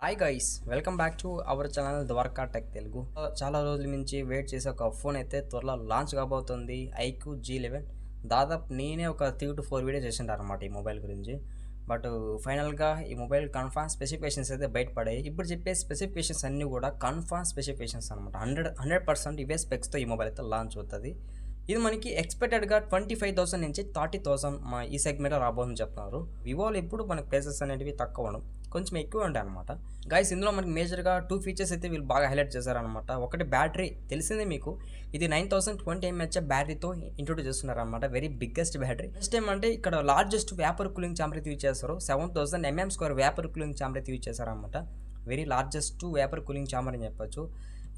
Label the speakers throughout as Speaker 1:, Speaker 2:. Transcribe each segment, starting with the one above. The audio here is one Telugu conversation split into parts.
Speaker 1: Hi guys, welcome back to our channel Dwaraka tech Telugu. చాలా రోజుల నుంచి వెయిట్ చేసే ఒక ఫోన్ అయితే త్వరలో లాంచ్ కాబోతుంది, ఐక్యూ G11. దాదాపు నేనే ఒక 3 to 4 వీడియో చేసింటాను అనమాట ఈ మొబైల్ గురించి. బట్ ఫైనల్గా ఈ మొబైల్ కన్ఫర్మ్ స్పెసిఫికేషన్స్ అయితే బయటపడాయి. ఇప్పుడు చెప్పే స్పెసిఫికేషన్స్ అన్నీ కూడా కన్ఫర్మ్ స్పెసిఫికేషన్స్ అనమాట. 100% ఇవే స్పెక్స్తో ఈ మొబైల్ అయితే లాంచ్ అవుతుంది. ఇది మనకి ఎక్స్పెక్టెడ్గా 25,000 నుంచి 30,000 ఈ సెగ్మెంట్లో రాబోతుందని చెప్తున్నారు. వివోలో ఇప్పుడు మనకి ప్రైసెస్ అనేటివి తక్కువ ఉండడం, కొంచెం ఎక్కువ ఉంటాయి అనమాట. గైస్, ఇందులో మనకి మేజర్గా 2 ఫీచర్స్ అయితే వీళ్ళు బాగా హైలైట్ చేశారనమాట. ఒకటి బ్యాటరీ, తెలిసిందే మీకు, ఇది 9020 mAh బ్యాటరీతో ఇంట్రొడ్యూస్ చేస్తున్నారు అనమాట. Very biggest battery. నెక్స్ట్ ఏమంటే ఇక్కడ లార్జెస్ట్ వేపర్ కూలింగ్ ఛాంబర్ అయితే యూజ్ చేస్తారు. 7000 mm² వేపర్ కూలింగ్ ఛాంబర్ అయితే యూజ్ చేశారనమాట. Very largest vapour cooling chamber అని చెప్పొచ్చు.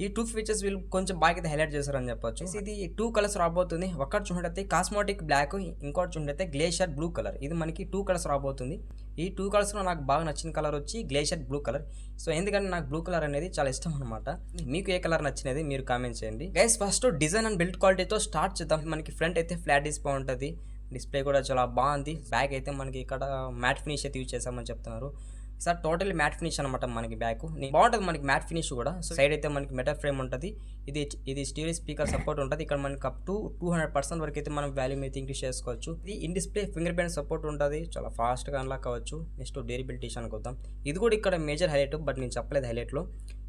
Speaker 1: ఈ 2 ఫీచర్స్ వీళ్ళు కొంచెం బాగా అయితే హైలైట్ చేశారని చెప్పొచ్చు. ఇది 2 కలర్స్ రాబోతుంది. ఒకటి చూడైతే కాస్మోటిక్ బ్లాక్, ఇంకోటి చూడైతే గ్లేషియర్ బ్లూ కలర్. ఇది మనకి 2 కలర్స్ రాబోతుంది. ఈ 2 కలర్స్లో నాకు బాగా నచ్చిన కలర్ వచ్చి గ్లేషియర్ బ్లూ కలర్. సో ఎందుకంటే నాకు బ్లూ కలర్ అనేది చాలా ఇష్టం అనమాట. మీకు ఏ కలర్ నచ్చినది మీరు కామెంట్ చేయండి. Guys, first design and build క్వాలిటీతో స్టార్ట్ చేద్దాం. మనకి ఫ్రంట్ అయితే ఫ్లాట్ డిస్ప్లే ఉంటుంది. డిస్ప్లే కూడా చాలా బాగుంది. బ్యాక్ అయితే మనకి ఇక్కడ మ్యాట్ ఫినిష్ అయితే యూజ్ చేసామని చెప్తున్నారు. సార్ టోటల్ మ్యాట్ ఫినిష్ అనమాట. మనకి బ్యాక్ బాగుంటుంది, మనకి మ్యాట్ ఫినిష్ కూడా. సో సైడ్ అయితే మనకి మెటల్ ఫ్రేమ్ ఉంటుంది. ఇది స్టీరియో స్పీకర్ సపోర్ట్ ఉంటుంది. ఇక్కడ మనకి అప్ టు 200% వరకు అయితే మనం వాల్యూమ్ అయితే ఇంక్రీస్ చేసుకోవచ్చు. ఇది in display finger print support ఉంటుంది. చాలా ఫాస్ట్గా అన్లాక్ అవ్వచ్చు. నెక్స్ట్ డ్యూరబిలిటీ అనుకుందాం. ఇది కూడా ఇక్కడ మేజర్ హైలైట్, బట్ నేను చెప్పలేదు హైలైట్లో.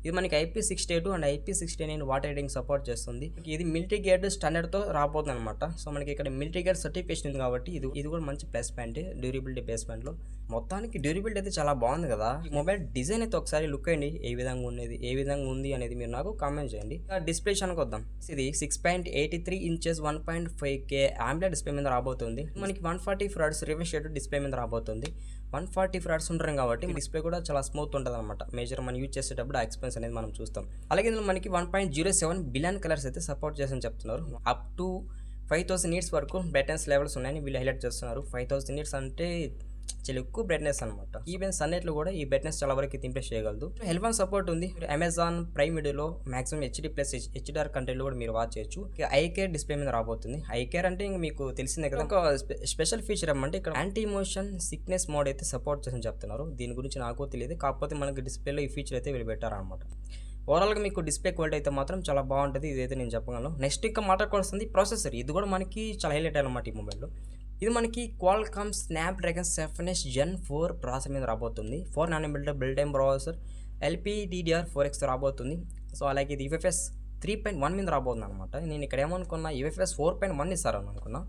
Speaker 1: ఇది మనకి IP62 and IP69 water riding support చేస్తుంది. ఇది మిలిటరీ గేట్ స్టాండర్డ్తో రాబోతుంది అనమాట. సో మనకి ఇక్కడ మిలిటరీ గేట్ సర్టిఫికేషన్ ఉంది కాబట్టి ఇది కూడా మంచి ప్లస్ పాయింట్ డ్యూరబిలిటీ బేస్మెంట్లో. మొత్తానికి డ్యూరబిలిటీ అయితే చాలా బాగుంది కదా. ఈ మొబైల్ డిజైన్ అయితే ఒకసారి లుక్ అయ్యండి, ఏ విధంగా ఉంది అనేది మీరు నాకు కామెంట్ చేయండి. డిస్ప్లే విషయానికి వద్దాం. ఇది 6.83 ఇంచెస్ 1.5K AMOLED డిస్ప్లే మీద రాబోతుంది. మనకి 140 Hz రిఫ్రెష్ రేట్ డిస్ప్లే మీద రాబోతుంది. 140 Hz ఉంటాం కాబట్టి డిస్ప్లే కూడా చాలా స్మూత్ ఉంటుంది అనమాట. మేజర్ మనం యూజ్ చేసేటప్పుడు ఆ ఎక్స్పీరియన్స్ అనేది మనం చూస్తాం. అలాగే ఇందులో మనకి 1.07 బిలియన్ కలర్స్ అయితే సపోర్ట్ చేసని చెప్తున్నారు. అప్ టు 5000 nits వరకు బ్రైట్నెస్ లెవెల్స్ ఉన్నాయని వీళ్ళు హైలైట్ చేస్తున్నారు. 5000 nits అంటే చాలా ఎక్కువ బ్రైట్నెస్ అనమాట. ఈవెన్ సన్లైట్లో కూడా ఈ బ్రైట్నెస్ చాలా వరకు ఇంప్రెస్ చేయగలదు. L1 సపోర్ట్ ఉంది. అమెజాన్ ప్రైమ్ వీడియోలో మాక్సిమం HD+ HDR కంటెంట్ కూడా మీరు వాచ్ చేయొచ్చు. ఐకేర్ డిస్ప్లే మీద రాబోతుంది. ఐకేర్ అంటే ఇంక మీకు తెలిసిందే కదా. ఒక స్పెషల్ ఫీచర్ ఏమంటే ఇక్కడ యాంటీ మోషన్ సిక్నెస్ మోడ్ అయితే సపోర్ట్ చేసి చెప్తున్నారు. దీని గురించి నాకు తెలియదు, కాకపోతే మనకి డిస్ప్లేలో ఈ ఫీచర్ అయితే వీళ్ళు పెట్టారనమాట. ఓవరాల్గా మీకు డిస్ప్లే క్వాలిటీ అయితే మాత్రం చాలా బాగుంటుంది. ఇదైతే నేను చెప్పగలను. నెక్స్ట్ ఇంకా మాట్లాడుకోవాల్సింది ప్రాసెసర్. ఇది కూడా మనకి చాలా హైలైట్ అనమాట ఈ మొబైల్లో. ఇది మనకి క్వాల్కామ్ స్నాప్డ్రాగన్ 7 Gen 4 ప్రాసెసర్ మీద రాబోతుంది. 4nm build time processor LPDDR4X రాబోతుంది. సో అలాగే ఇది UFS 3.1 మీద రాబోతుంది అనమాట. నేను ఇక్కడ ఏమనుకున్నా UFS 4.1 ఇస్తారని అనుకున్నా,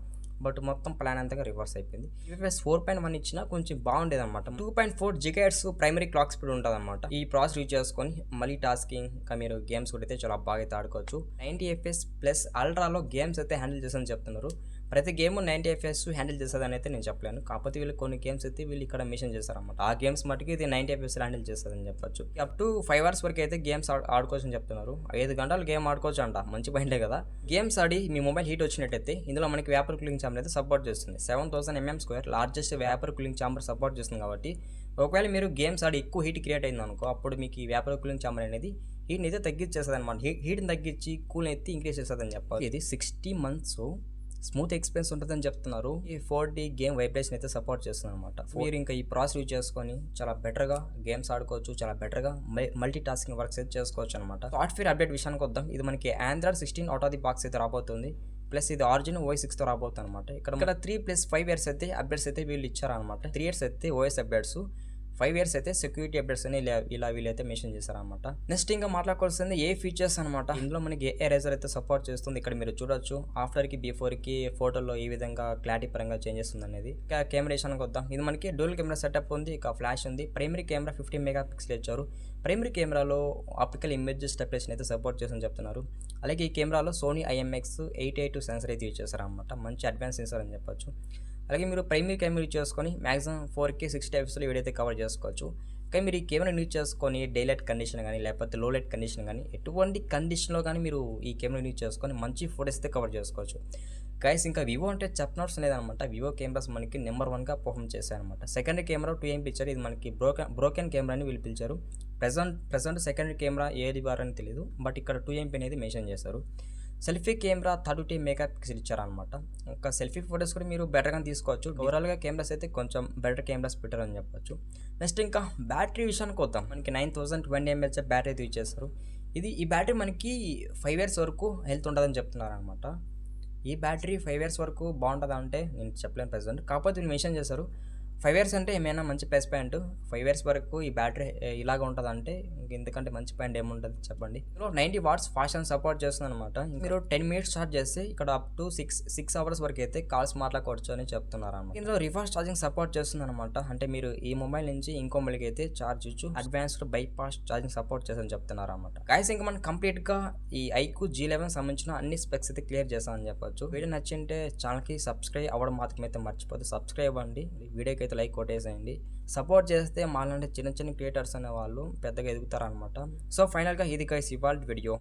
Speaker 1: బట్ మొత్తం ప్లాన్ అంతగా రివర్స్ అయిపోయింది. UFS 4.1 ఇచ్చినా కొంచెం బాగుండేది అనమాట. 2.4 GHz ప్రైమరీ క్లాక్ స్పీడ్ ఉంటుంది అనమాట. ఈ ప్రాసెస్ యూజ్ చేసుకొని మళ్ళీ టాస్కింగ్ ఇంకా మీరు గేమ్స్ కూడా అయితే చాలా బాగా అయితే ఆడుకోవచ్చు. 90 FPS ప్లస్ అల్ట్రాలో గేమ్స్ అయితే హ్యాండిల్ చేస్తామని చెప్తున్నారు. ప్రతి గేమ్ 90 FPS హ్యాండిల్ చేస్తుందని అయితే నేను చెప్పలేను, కాకపోతే వీళ్ళు కొన్ని గేమ్స్ అయితే వీళ్ళు ఇక్కడ మెన్షన్ చేస్తారన్నమాట. ఆ గేమ్స్ మటుకు ఇది 90 FPS హ్యాండిల్ చేస్తుందని చెప్పొచ్చు. అప్ టు 5 hours వరకు అయితే గేమ్స్ ఆడుకోవచ్చు అని చెప్తున్నారు. 5 గంటలు గేమ్ ఆడుకోవచ్చు అంట, మంచి పాయింటే కదా. గేమ్స్ ఆడి మీ మొబైల్ హీట్ వచ్చినట్టయితే ఇందులో మనకి వేపర్ కూలింగ్ ఛాంబర్ అయితే సపోర్ట్ చేస్తుంది. 7000 mm² largest vapour cooling chamber support చేస్తుంది కాబట్టి ఒకవేళ మీరు గేమ్స్ ఆడి ఎక్కువ హీట్ క్రియేట్ అయింది అనుకో, అప్పుడు మీకు ఈ వేపర్ కూలింగ్ ఛాంబర్ అనేది హీట్ని అయితే తగ్గించేస్తుంది అనమాట. హీట్ని తగ్గించి కూల్ని అయితే ఇంక్రీజ్ చేస్తుందని చెప్పాలి. ఇది 60 months స్మూత్ ఎక్స్పీరియన్స్ ఉంటుందని చెప్తున్నారు. ఈ 4D గేమ్ వైబ్రేషన్ అయితే సపోర్ట్ చేస్తుంది అనమాట. మీరు ఇంకా ఈ ప్రాసెస్ యూజ్ చేసుకొని చాలా బెటర్గా గేమ్స్ ఆడుకోవచ్చు, చాలా బెటర్గా మల్టీ టాస్కింగ్ వర్క్స్ అయితే చేసుకోవచ్చు అనమాట. సాఫ్ట్వేర్ అప్డేట్ విషయానికి వద్దాం. ఇది మనకి Android 16 out of the box అయితే రాబోతుంది. ప్లస్ ఇది ఆరిజిన్ OS 6తో రాబోతుంది అనమాట. ఇక్కడ 3+5 years అయితే అప్డేట్స్ అయితే వీళ్ళు ఇచ్చారనమాట. 3 years అయితే OS అప్డేట్స్, 5 years అయితే సెక్యూరిటీ అప్డేట్స్ అని ఇలా వీళ్ళైతే మెన్షన్ చేశారనమాట. నెక్స్ట్ ఇంకా మాట్లాడుకోవాల్సింది ఏ ఫీచర్స్ అనమాట. ఇందులో మనకి ఎరేజర్ అయితే సపోర్ట్ చేస్తుంది. ఇక్కడ మీరు చూడొచ్చు ఆఫ్టర్కి బిఫోర్కి ఫోటోలో ఈ విధంగా క్లారిటీ పరంగా చేంజెస్ ఉంది అనేది. ఇక కెమెరా విషయానికి వద్దాం. ఇది మనకి డ్యూయల్ కెమెరా సెటప్ ఉంది, ఇక ఫ్లాష్ ఉంది. ప్రైమరీ కెమెరా 50 MP ఇచ్చారు. ప్రైమరీ కెమెరాలో ఆప్టికల్ ఇమేజ్ స్టెబిలైజేషన్ అయితే సపోర్ట్ చేస్తుందని చెప్తున్నారు. అలాగే ఈ కెమెరాలో సోనీ IMX882 సెన్సర్ అయితే యూజ్ చేశారనమాట. మంచి అడ్వాన్స్ సెన్సర్ అని చెప్పొచ్చు. అలాగే మీరు ప్రైమరీ కెమెరా యూజ్ చేసుకొని మ్యాక్సిమం 4K 60 FPSలో వీడియో అయితే కవర్ చేసుకోవచ్చు. కానీ మీరు ఈ కెమెరా యూజ్ చేసుకొని డే లైట్ కండిషన్ కానీ లేకపోతే లో లైట్ కండిషన్ కానీ ఎటువంటి కండిషన్లో కానీ మీరు ఈ కెమెరా యూజ్ చేసుకొని మంచి ఫోటోస్ అయితే కవర్ చేసుకోవచ్చు. గైస్, ఇంకా వివో అంటే చెప్పనవసరం లేదనమాట. వివో కెమెరాస్ మనకి నెంబర్ 1గా పర్ఫామ్ చేశాయన్నమాట. సెకండరీ కెమెరా 2MP ఇచ్చారు. ఇది మనకి బ్రోకెన్ కెమెరా అని వీళ్ళు పిలిచారు. ప్రజెంట్ సెకండరీ కెమెరా ఏది వారని తెలియదు, బట్ ఇక్కడ 2MP అనేది మెన్షన్ చేశారు. సెల్ఫీ కెమెరా 32 మెగా పిక్సెల్ ఇచ్చారనమాట. ఇంకా సెల్ఫీ ఫోటోస్ కూడా మీరు బెటర్‌గానే తీసుకోవచ్చు. ఓవరాల్‌గా కెమెరాస్ అయితే కొంచెం బెటర్ కెమెరాస్ పెట్టారని చెప్పొచ్చు. నెక్స్ట్ ఇంకా బ్యాటరీ విషయానికి వద్దాం. మనకి 9020 ఎంఏహెచ్ బ్యాటరీ అయితే ఇచ్చేస్తారు. ఈ బ్యాటరీ మనకి 5 ఇయర్స్ వరకు హెల్త్ ఉంటదని చెప్తున్నారనమాట. ఈ బ్యాటరీ 5 ఇయర్స్ వరకు బాగుంటదా అంటే నేను చెప్పలేను ప్రెజెంట్. కాకపోతే వీళ్ళు మెన్షన్ చేశారు. 5 ఇయర్స్ అంటే ఏమైనా మంచి ప్లస్ పాయింట్. 5 ఇయర్స్ వరకు ఈ బ్యాటరీ ఇలాగ ఉంటదంటే ఇంకెందుకంటే మంచి పాయింట్ ఏముంటది చెప్పండి. ఇందులో 90 వాట్స్ ఫాస్ట్ ఛార్జింగ్ సపోర్ట్ చేస్తుందనమాట. మీరు 10 మినిట్స్ ఛార్జ్ చేస్తే ఇక్కడ అప్ టు 6 అవర్స్ వరకు అయితే కాల్స్ మాట్లాడుకోవచ్చు అని చెప్తున్నారన్నమాట. ఇందులో రివర్స్ ఛార్జింగ్ సపోర్ట్ చేస్తుందనమాట. అంటే మీరు ఈ మొబైల్ నుంచి ఇంకో మొబైల్కి అయితే ఛార్జ్ ఇచ్చు అడ్వాన్స్డ్ బైపాస్ ఛార్జింగ్ సపోర్ట్ చేస్తుందని చెప్తున్నారన్నమాట. గైస్ ఇంకా మనం కంప్లీట్ గా ఈ iQOO G11 సంబంధించిన అన్ని స్పెక్స్ అయితే క్లియర్ చేస్తామని చెప్పొచ్చు. వీడియో నచ్చింటే ఛానల్కి సబ్స్క్రైబ్ అవ్వడం మాత్రం అయితే మర్చిపోదు. సబ్స్క్రైబ్ అవ్వండి, వీడియోకి అయితే లైక్ కొట్టేసేయండి. సపోర్ట్ చేస్తే మాలాంటి చిన్న చిన్న క్రియేటర్స్ అనే వాళ్ళు పెద్దగా ఎదుగుతారనమాట. సో ఫైనల్గా ఇది గైస్ ఇవాల్టి వీడియో.